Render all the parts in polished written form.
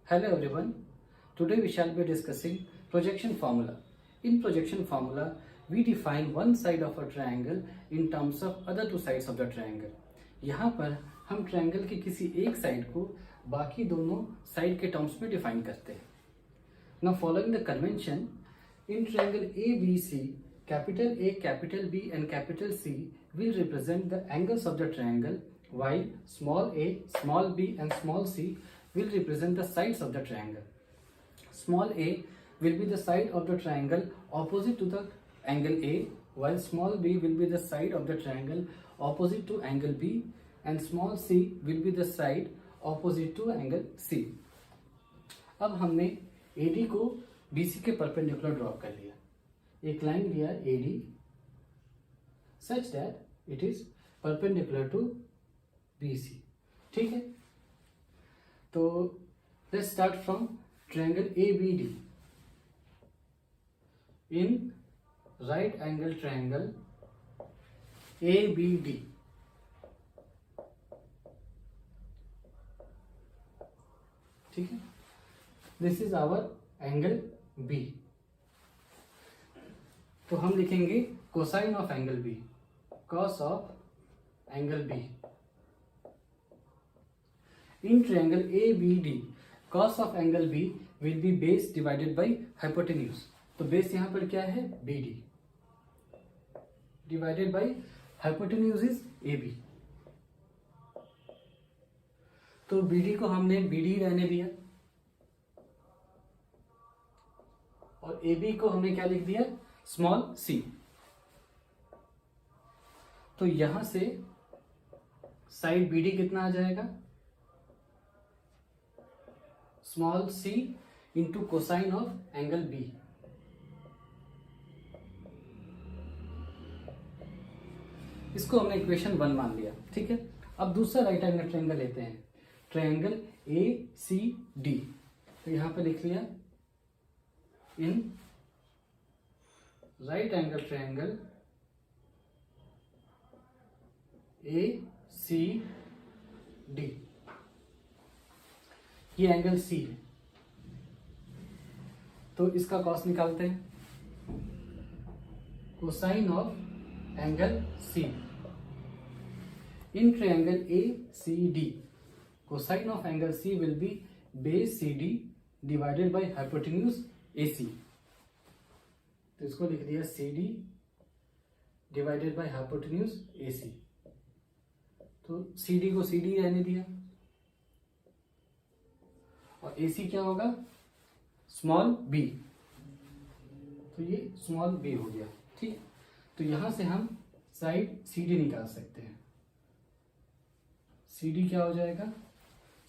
Hello everyone. Today we shall be discussing projection formula. In projection formula, we define one side of a triangle in terms of other two sides of the triangle. यहाँ पर हम triangle की किसी एक side को बाकी दोनों side के टर्म्स में डिफाइन करते हैं. Now following the convention, in triangle ABC, capital A, capital B and capital C will represent the angles of the triangle, while small a, small b and small c will represent the sides of the triangle. Small a will be the side of the triangle opposite to the angle A, while small b will be the side of the triangle opposite to angle B, and small c will be the side opposite to angle C. अब हमने AD को BC के perpendicular draw कर लिया. एक line लिया AD such that it is perpendicular to BC. ठीक है. तो let's start from triangle ABD. In right angle triangle ABD, ठीक है, this is our angle B. तो हम लिखेंगे cosine of angle B, cos of angle B. In triangle ABD, cos of angle B will be base divided by hypotenuse. तो base यहाँ पर क्या है? BD divided by hypotenuse is AB. तो BD को हमने BD रहने दिया और AB को हमने क्या लिख दिया? Small c. तो यहां से साइड BD कितना आ जाएगा? Small c into cosine of angle B. इसको हमने इक्वेशन 1 मान लिया. ठीक है. अब दूसरा राइट एंगल ट्रायंगल लेते हैं, ट्रायंगल ACD. तो यहां पे लिख लिया in right angle triangle ACD, ये एंगल C है. तो इसका कॉस निकालते हैं. Cosine of angle C in triangle ACD, cosine of angle C will B base CD divided by hypotenuse AC. तो इसको लिख दिया CD divided by hypotenuse AC. तो CD को CD रहने दिया और AC क्या होगा? Small b. तो ये स्मॉल b हो गया. ठीक. तो यहां से हम साइड CD निकाल सकते हैं. CD क्या हो जाएगा?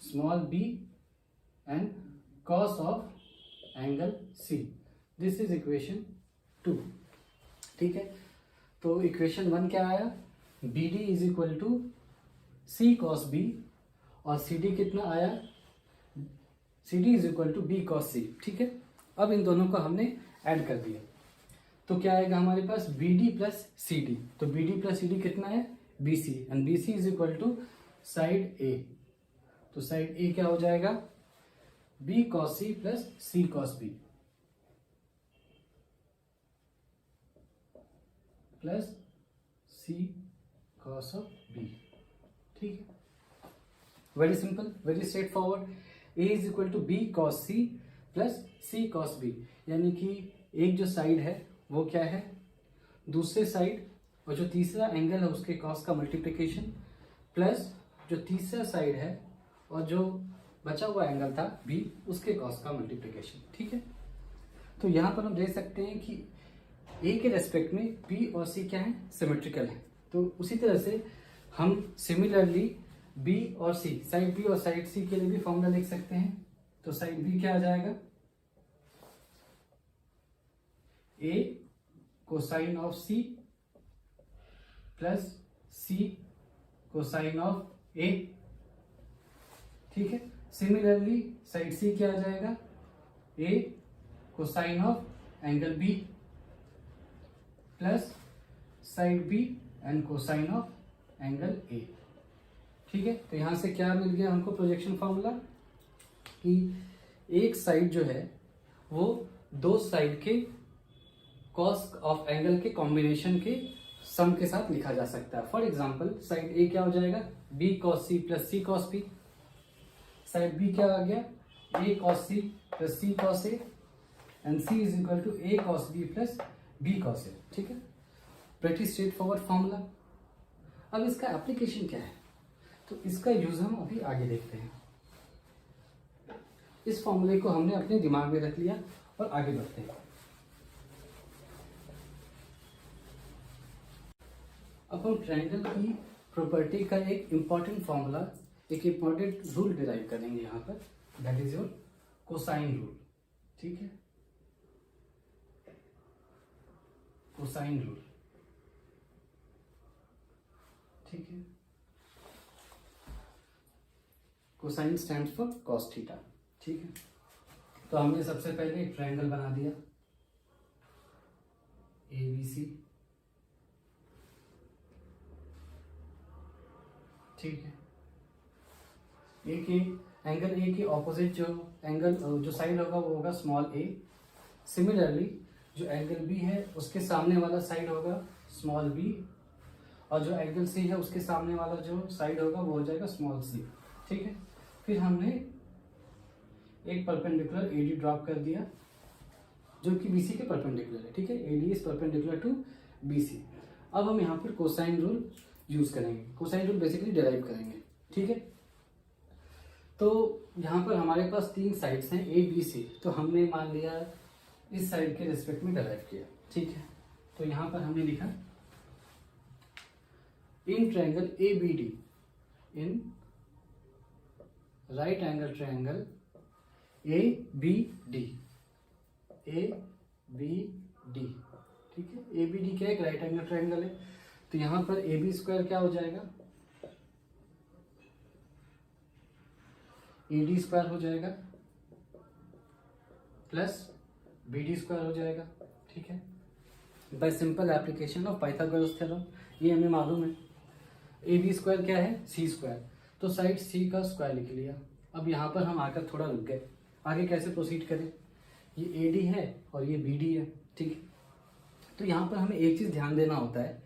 Small b and cos of angle C. This is equation 2. ठीक है. तो इक्वेशन 1 क्या आया? BD is equal to C cos B और CD कितना आया? CD is equal to B cos C. ठीक है. अब इन दोनों को हमने ऐड कर दिया तो क्या आएगा हमारे पास? BD plus CD. तो BD प्लस CD कितना है? BC. And BC is equal to side A. तो साइड A क्या हो जाएगा? B cos C plus C cos B plus C cos of B. ठीक है. Very simple, very straightforward. A is equal to B cos C plus C cos B. यानी कि एक जो साइड है वो क्या है? दूसरे साइड और जो तीसरा एंगल है उसके कॉस का मल्टीप्लिकेशन प्लस जो तीसरा साइड है और जो बचा हुआ एंगल था B उसके कॉस का मल्टीप्लिकेशन. ठीक है. तो यहां पर हम देख सकते हैं कि A के रेस्पेक्ट में B और C क्या है? सिमेट्रिकल है. तो उसी तरह से हम सिमिलरली B और C, साइड B और साइड C के लिए भी फॉर्मूला लिख सकते हैं. तो साइड B क्या आ जाएगा? A cosine of C plus C cosine of A. ठीक है. सिमिलरली साइड C क्या आ जाएगा? A cosine of angle B plus side B and cosine of angle A. ठीक है. तो यहां से क्या मिल गया हमको? प्रोजेक्शन फॉर्मूला कि एक साइड जो है वो दो साइड के कॉस ऑफ एंगल के कॉम्बिनेशन के सम के साथ लिखा जा सकता है। फॉर एग्जाम्पल साइड ए क्या हो जाएगा, B cos C plus C cos B. Side B क्या आ गया, A cos C plus C cos A, and C is equal to A cos B plus B cos A. ठीक है, pretty straight forward formula. अब इसका application क्या है, तो इसका यूज हम अभी आगे देखते हैं। इस फॉर्मूले को हमने अपने दिमाग में रख लिया और आगे बढ़ते हैं। अब हम ट्रायंगल की प्रॉपर्टी का एक इंपॉर्टेंट फॉर्मूला, एक इंपॉर्टेंट रूल डिराइव करेंगे यहाँ पर, that is your cosine rule. ठीक है, कोसाइन रूल। ठीक है, cosine stands for cos theta. ठीक है, तो हमने सबसे पहले एक ट्रायंगल बना दिया ABC। ठीक है, ए के एंगल ए के ऑपोजिट जो एंगल जो साइड होगा वो होगा स्मॉल ए। सिमिलरली जो एंगल बी है उसके सामने वाला साइड होगा स्मॉल बी, और जो एंगल सी है उसके सामने वाला जो साइड होगा वो हो जाएगा स्मॉल सी। ठीक है, फिर हमने एक परपेंडिकुलर AD ड्रॉप कर दिया जो कि BC के परपेंडिकुलर है। ठीक है, AD is perpendicular to BC। अब हम यहाँ पर कोसाइन रूल यूज करेंगे, कोसाइन रूल बेसिकली डिराइव करेंगे। ठीक है, तो यहाँ पर हमारे पास तीन साइड्स हैं A B C, तो हमने मान लिया इस साइड के रिस्पेक्ट में डिराइव किया। ठीक है, तो यहाँ पर हमने लिखा in triangle ABD, in right angle triangle ABD, ABD। ठीक है, ABD क्या है, एक राइट एंगल ट्रायंगल है, तो यहां पर AB स्क्वायर क्या हो जाएगा, AD स्क्वायर हो जाएगा प्लस BD स्क्वायर हो जाएगा। ठीक है, bye simple application of Pythagoras theorem, ये हमें मालूम है। AB स्क्वायर क्या है, C स्क्वायर, तो साइड C का स्क्वायर लिख लिया। अब यहाँ पर हम आकर थोड़ा रुक गए, आगे कैसे प्रोसीड करें, ये AD है और ये BD है। ठीक है, तो यहाँ पर हमें एक चीज़ ध्यान देना होता है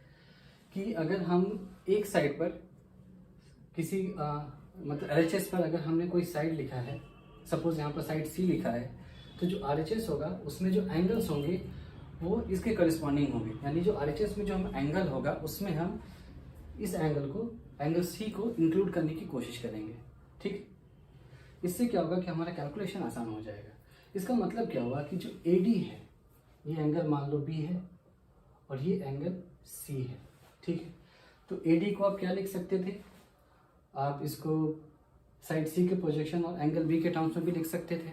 कि अगर हम एक साइड पर किसी मतलब RHS पर अगर हमने कोई साइड लिखा है, सपोज यहाँ पर साइड C लिखा है, तो जो RHS होगा उसमें जो एंगल्स होंगे वो इसके करस्पॉन्डिंग होंगे, यानी जो RHS में जो हम एंगल होगा उसमें हम इस एंगल को, एंगल C को इंक्लूड करने की कोशिश करेंगे। ठीक, इससे क्या होगा कि हमारा कैलकुलेशन आसान हो जाएगा। इसका मतलब क्या होगा कि जो AD है ये एंगल मान लो B है और ये एंगल C है। ठीक है, तो AD को आप क्या लिख सकते थे, आप इसको साइड C के प्रोजेक्शन और एंगल B के टर्म्स में भी लिख सकते थे।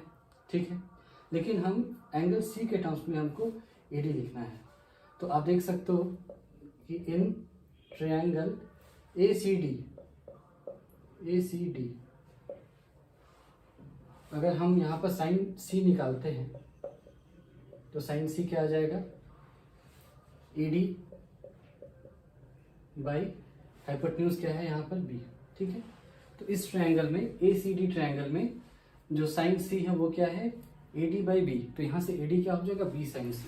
ठीक है, लेकिन हम एंगल C के टर्म्स में हमको AD लिखना है, तो आप देख सकते हो कि इन ट्रायंगल ACD अगर हम यहाँ पर साइन C निकालते हैं तो साइन C क्या आ जाएगा, AD बाई हाइपोटेन्यूज क्या है यहाँ पर B। ठीक है, तो इस ट्रायंगल में ACD ट्रायंगल में जो साइन C है वो क्या है, AD बाई B, तो यहाँ से AD क्या हो जाएगा, B साइन C।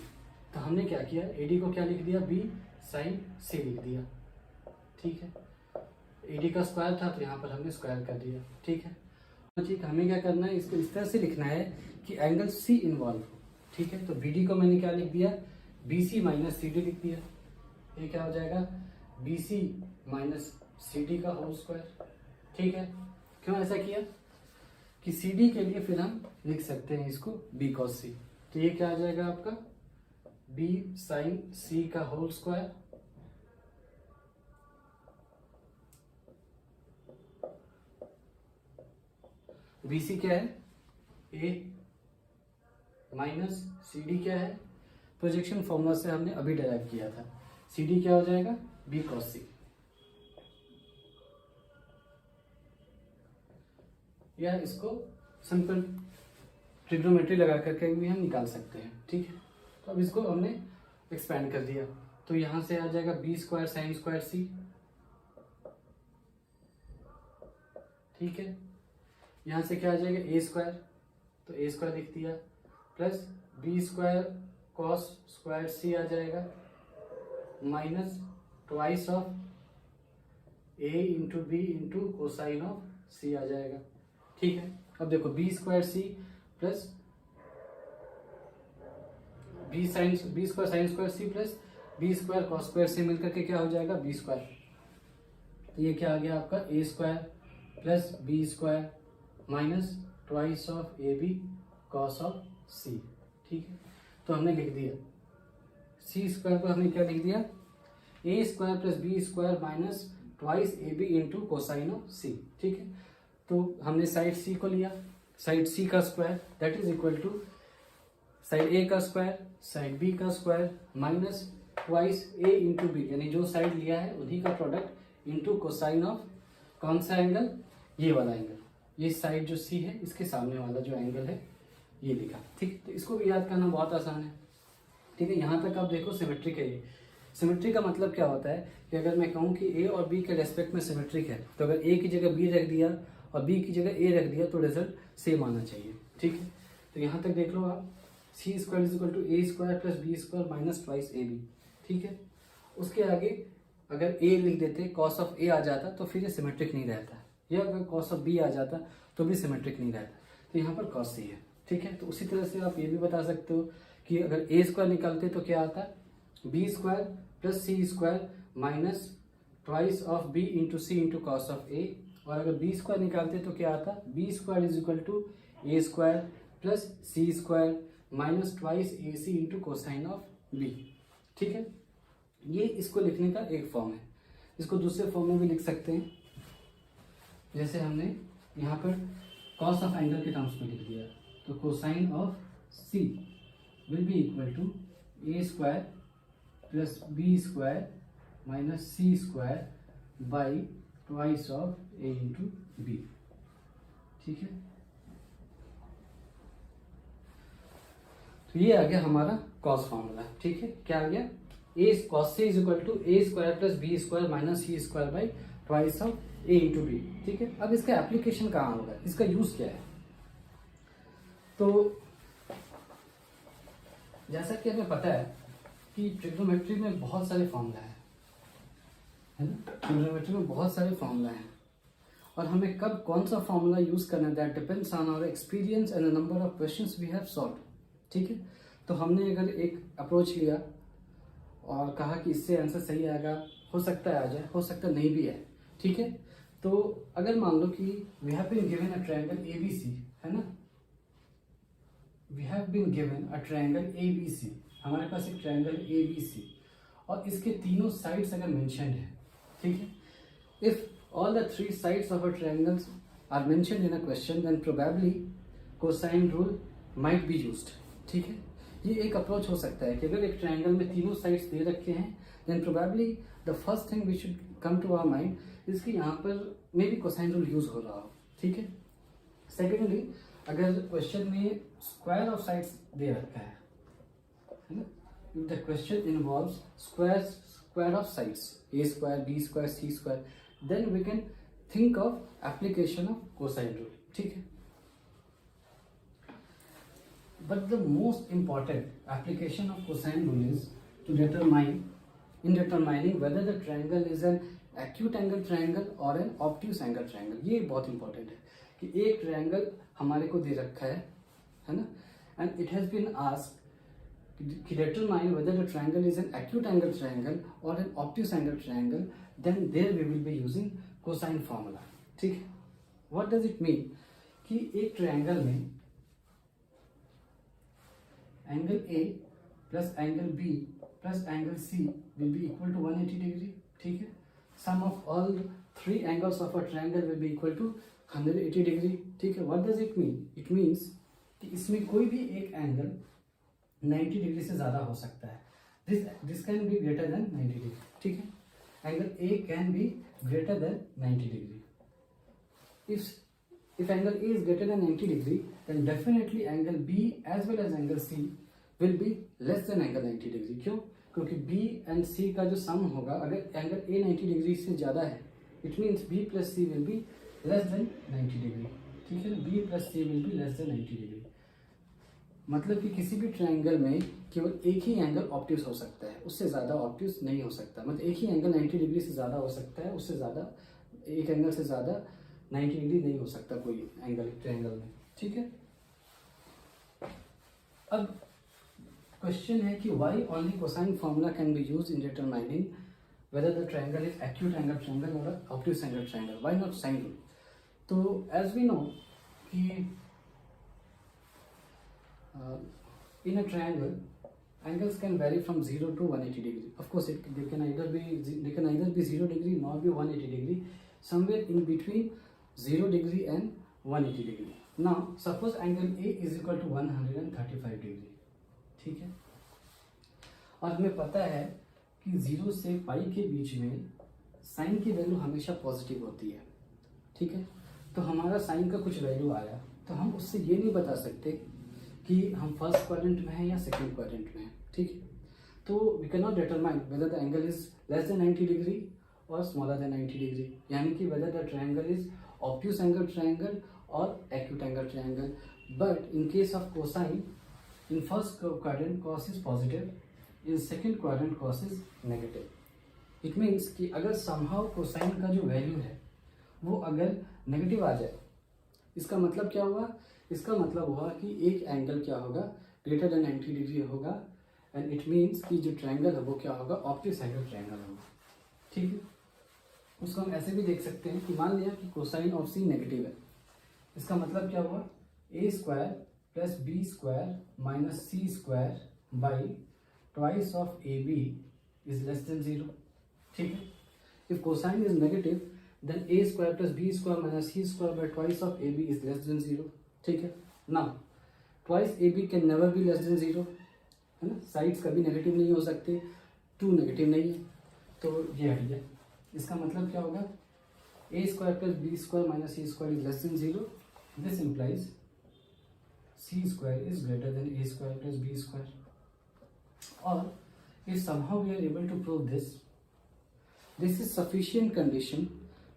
तो हमने क्या किया, AD को क्या लिख दिया, B साइन C लिख दिया। ठीक है, AD का स्क्वायर था तो यहाँ पर हमने स्क्वायर कर दिया। ठीक है, ठीक, हमें क्या करना है, इसको इस तरह से लिखना है कि एंगल C इन्वॉल्व हो। ठीक है, तो BD को मैंने क्या लिख दिया, BC माइनस CD लिख दिया। ये क्या हो जाएगा, BC माइनस CD का होल स्क्वायर। ठीक है, क्यों ऐसा किया कि CD के लिए फिर हम लिख सकते हैं इसको B cos C, तो ये क्या आ जाएगा आपका B साइन C का होल स्क्वायर BC क्या है, A माइनस CD क्या है, प्रोजेक्शन फॉर्मूला से हमने अभी डेराइव किया था, CD क्या हो जाएगा, B cos C, या इसको सिंपल ट्रिग्नोमेट्री लगा करके भी हम निकाल सकते हैं। ठीक है, तो अब इसको हमने एक्सपेंड कर दिया, तो यहाँ से आ जाएगा B square sine square C। ठीक है, यहाँ से क्या आ जाएगा A स्क्वायर तो ए स्क्वायर लिख दिया plus B square cos square C आ जाएगा minus twice of A into B into cosine of C आ जाएगा। ठीक है, अब देखो B square C plus B square sine square C plus B square cos square C मिलकर के क्या हो जाएगा बी स्क्वायर। तो ये क्या आ गया आपका A square plus B square minus twice of A B cos of C. ठीक है, तो हमने लिख दिया सी स्क्वायर को हमने क्या लिख दिया A square plus B square minus twice A B into cosine of C. ठीक है, तो हमने साइड सी को लिया, साइड सी का square that is equal to side A का स्क्वायर साइड बी का square minus twice A into B, यानी जो साइड लिया है उन्हीं का प्रोडक्ट इंटू कोसाइन ऑफ कौन सा एंगल, ये वाला एंगल, ये साइड जो सी है इसके सामने वाला जो एंगल है ये लिखा। ठीक, तो इसको भी याद करना बहुत आसान है। ठीक है, यहाँ तक आप देखो सिमेट्रिक है। ये सिमेट्री का मतलब क्या होता है कि अगर मैं कहूँ कि ए और बी के रेस्पेक्ट में सिमेट्रिक है, तो अगर ए की जगह बी रख दिया और बी की जगह ए रख दिया तो रिजल्ट सेम आना चाहिए। ठीक है, तो यहाँ तक देख लो आप C square is equal to A square plus B square minus twice A B. ठीक है, उसके आगे अगर ए लिख देते कॉस ऑफ ए आ जाता तो फिर ये सिमेट्रिक नहीं रहता, या अगर कॉस ऑफ बी आ जाता तो भी सिमेट्रिक नहीं रहता। तो यहाँ पर कॉस सी है। ठीक है, तो उसी तरह से आप ये भी बता सकते हो कि अगर ए स्क्वायर निकालते तो क्या आता B square plus C square minus twice of B into C into cos of A, और अगर बी स्क्वायर निकालते तो क्या आता B square is equal to A square plus C square minus twice A C into cosine of B. ठीक है, ये इसको लिखने का एक फॉर्म है। इसको दूसरे फॉर्म में भी लिख सकते हैं, जैसे हमने यहाँ पर कॉस ऑफ एंगल के टर्म्स में लिख दिया, तो cosine of C will be equal to A square plus B square minus C square by twice of A into B. ठीक है, तो ये आ गया हमारा कॉस फॉर्मूला। ठीक है, क्या आ गया A cos C is equal to A square plus B square minus C square by twice of A into B. ठीक है, अब इसका एप्लीकेशन कहाँ होगा, इसका यूज क्या है। तो जैसा कि हमें पता है कि ट्रिग्नोमेट्री में बहुत सारे फॉर्मूला है ना, ट्रिग्नोमेट्री में बहुत सारे फॉर्मूला हैं, और हमें कब कौन सा फॉर्मूला यूज करना है that depends on our experience and the number of questions we have solved. ठीक है, तो हमने अगर एक अप्रोच लिया और कहा कि इससे आंसर सही आएगा, हो सकता है आ जाए, हो सकता नहीं भी है। ठीक है, तो अगर मान लो कि we have been given a triangle ABC, है ना, we have been given a triangle ABC, हमारे पास एक ट्रायंगल एबीसी और इसके तीनों साइड्स अगर मेंशन्ड है। ठीक है, if all the three sides of a triangles are mentioned in a question then probably cosine rule might be used. ठीक है, ये एक अप्रोच हो सकता है कि अगर एक ट्रायंगल में तीनों साइड्स दे रखे हैं then probably the first thing we should come to our mind is कि यहाँ पर maybe cosine rule use हो रहा हो। ठीक है, सेकेंडली अगर क्वेश्चन में स्क्वायर ऑफ साइड्स दे रखा है ना, if the question involves square of sides A square B square C square then we can think of application of cosine rule. ठीक है, but the most important application of cosine rule is to determining whether the triangle is an acute angle triangle or an obtuse angle triangle। ये बहुत important है कि एक triangle हमारे को दे रखा है ना, and it has been asked to determine whether the triangle is an acute angle triangle or an obtuse angle triangle, then there we will be using cosine formula। ठीक है, what does it mean कि एक triangle में angle A plus angle B plus angle C will be equal to 180 degree। ठीक है, sum of all three angles of a triangle will be equal to 180 degree। ठीक है, what does it mean? It means कि इसमें कोई भी एक angle 90 degree से ज़्यादा हो सकता है। This can be greater than 90 degree। ठीक है, angle A can be greater than 90 degree। If angle A is greater than 90 degree, then definitely angle B as well as angle C will be less than angle 90 degree। क्यों? क्योंकि B and C का जो सम होगा, अगर angle A 90 degree से ज़्यादा है, it means B plus C will be less than 90 degree। ठीक है ना, B plus C will be less than 90 degree. मतलब कि किसी भी ट्रायंगल में केवल एक ही एंगल ऑब्ट्यूस हो सकता है, उससे ज़्यादा ऑब्ट्यूस नहीं हो सकता। मतलब एक ही एंगल 90 डिग्री से ज़्यादा हो सकता है, उससे ज़्यादा एक एंगल से ज़्यादा 90 डिग्री नहीं हो सकता कोई एंगल ट्रायंगल में, ठीक है। अब क्वेश्चन है कि why only cosine formula can be use in determining whether the triangle is acute angle triangle or a obtuse angle triangle, why not sine rule? तो as we know कि in a triangle angles can vary from 0 to 180 degree. Of course they can either be 0 degree nor be 180 degree, somewhere in between 0 degree and 180 degree. Now suppose angle A is equal to 135 degree, ठीक है। और हमें पता है कि 0 से पाई के बीच में साइन की वैल्यू हमेशा पॉजिटिव होती है, ठीक है। तो हमारा साइन का कुछ वैल्यू आया तो हम उससे ये नहीं बता सकते कि हम फर्स्ट क्वाड्रेंट में हैं या सेकंड क्वाड्रेंट में हैं, ठीक है। तो we can not determine whether the angle is less than 90 degree और स्मॉलर देन 90 डिग्री, यानी कि whether the triangle is obtuse angle triangle और acute angle triangle. But in case of cosine, in first quadrant cos is positive, in second quadrant cos is negative. It means कि अगर somehow cosine का जो value है वो अगर negative आ जाए, इसका मतलब क्या हुआ? इसका मतलब हुआ कि एक एंगल क्या होगा, ग्रेटर देन 90 डिग्री होगा, एंड इट मीन्स कि जो ट्रायंगल है वो क्या होगा, ऑब्ट्यूस एंगल ट्रायंगल होगा, ठीक है। उसको हम ऐसे भी देख सकते हैं कि मान लिया कि कोसाइन ऑफ सी नेगेटिव है, इसका मतलब क्या हुआ, A square plus B square minus C square by twice of AB is less than 0, ठीक है। If cosine is negative, then a square plus b square minus c square by twice of AB is less than 0, ठीक है। Now twice AB can never be less than 0, है ना, sides कभी negative नहीं हो सकते, 2 नेगेटिव नहीं है, तो ये हट गया। इसका मतलब क्या होगा, a square plus b square minus c square is less than 0, this implies c square is greater than a square plus b square. Or if somehow we are able to prove this, this is sufficient condition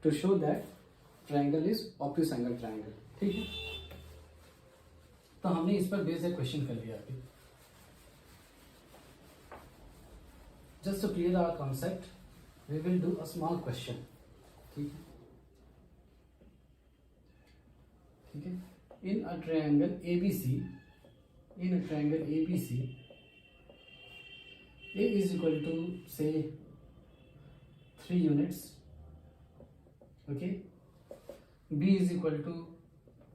to show that triangle is obtuse angle triangle, ठीक है। तो हमने इस पर based question कर लिया अभी। Just to clear our concept, we will do a small question, ठीक है, ठीक है। In a triangle ABC, A is equal to say 3 units, okay, B is equal to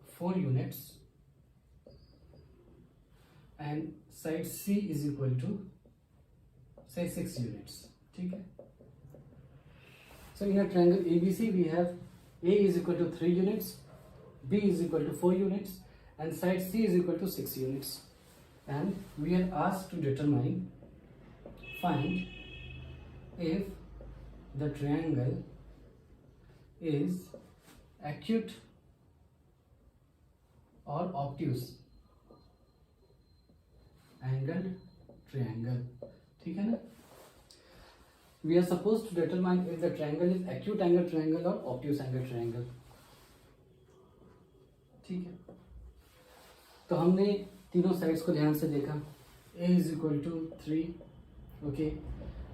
4 units, and side C is equal to say 6 units, ठीक है। So in a triangle ABC we have A is equal to 3 units, B is equal to 4 units, and side C is equal to 6 units, and we are asked to determine, find if the triangle is acute or obtuse angled triangle, ठीक है ना। We are supposed to determine if the triangle is acute angle triangle or obtuse angle triangle, ठीक है। तो हमने तीनों sides को ध्यान से देखा, A is equal to 3, okay,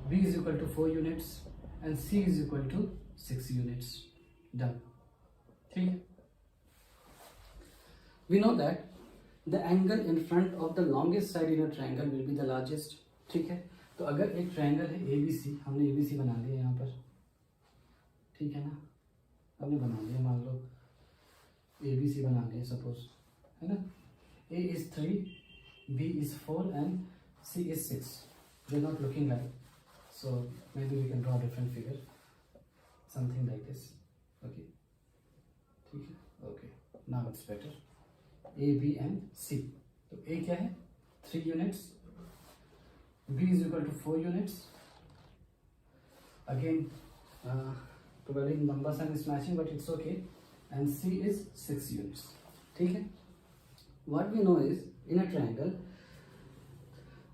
B is equal to 4 units and C is equal to 6 units, done, ठीक है। We know that the angle in front of the longest side in a triangle will be the largest, ठीक है। तो अगर एक triangle है ABC, हमने ABC बना लिया यहाँ पर, ठीक है ना, हमने बना लिया, मान लो ABC बना लिया सपोज, है ना। A is 3, B is 4 and C is 6. They're not looking like, so maybe we can draw a different figure, something like this, okay, ठीक है, okay, now it's better, A, B and C. तो A क्या है, 3 units, B is equal to 4 units, again probably numbers are mismatching but it's okay, and C is 6 units, ठीक है। What we know is in a triangle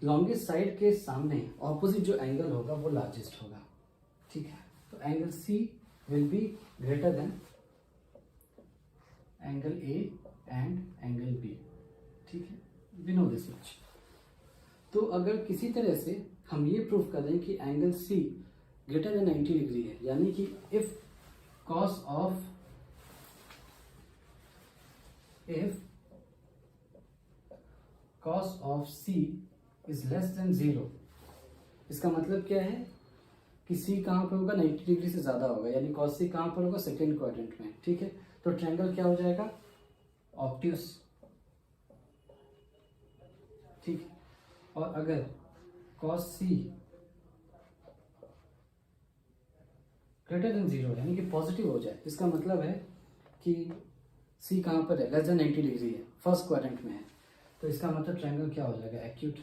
longest side के सामने opposite जो angle होगा वो लार्जेस्ट होगा, ठीक है। तो angle C will be greater than angle A and angle B, ठीक है, वी नो दिस मच। तो अगर किसी तरह से हम ये प्रूफ कर दें कि angle C greater than 90 degree है, यानी कि if cos of C is less than 0, इसका मतलब क्या है कि सी कहाँ पर होगा, 90 डिग्री से ज़्यादा होगा, यानी कॉस सी कहाँ पर होगा, सेकेंड क्वाड्रेंट में, ठीक है। तो ट्रायंगल क्या हो जाएगा, ऑब्ट्यूस, ठीक है। और अगर कॉस सी ग्रेटर देन 0 यानी कि पॉजिटिव हो जाए, इसका मतलब है कि सी कहाँ पर है, लेस देन 90 डिग्री है, फर्स्ट क्वाड्रेंट में है, तो इसका मतलब ट्रायंगल क्या हो जाएगा, एक्यूट,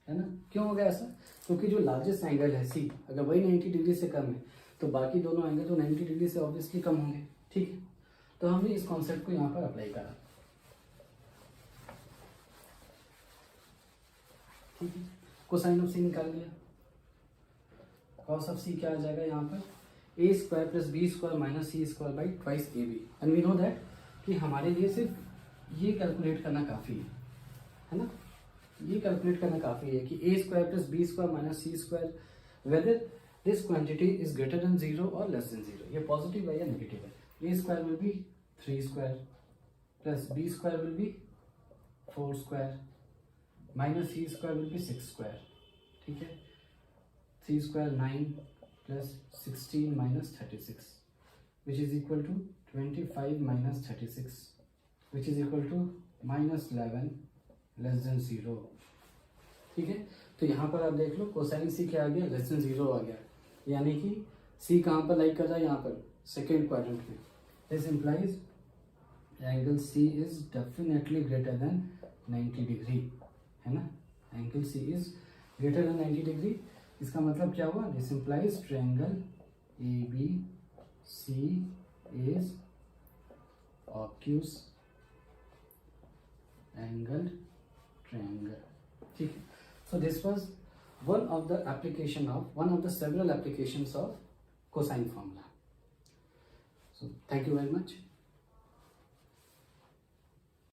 है ना। क्यों हो गया ऐसा, क्योंकि जो लार्जेस्ट एंगल है सी, अगर वही 90 डिग्री से कम है तो बाकी दोनों एंगल तो 90 डिग्री से ऑब्वियसली कम होंगे, ठीक है। तो हमने इस कॉन्सेप्ट को यहाँ पर अप्लाई करा, ठीक है। कोसाइन ऑफ सी निकाल लिया, कॉस ऑफ सी क्या आ जाएगा यहाँ पर, A square plus B square minus C square by twice A B, and we know that कि हमारे लिए सिर्फ ये कैलकुलेट करना काफ़ी है ना, ये कैलकुलेट करना काफ़ी है कि A square plus B square minus C square whether this quantity is greater than 0 और लेस देन 0, ये पॉजिटिव है या नेगेटिव है। A square will be 3 square plus B square will be 4 square minus C square will be 6 square, ठीक है। 3 square 9 plus 16 minus 36 which is equal to 25 minus 36 which is equal to minus 11 less than 0, ठीक है। तो यहाँ पर आप देख लो cosine सी क्या आ गया, लेस देन 0 आ गया, यानी कि सी कहाँ पर लाइक कर रहा है, यहाँ पर सेकेंड क्वाड्रेंट में। This implies angle C is definitely greater than 90 degree, है ना, angle C is greater than 90 degree. इसका मतलब क्या हुआ, this implies triangle A B C is obtuse angle triangle, ठीक है। So this was one of the several applications of cosine formula. So thank you very much.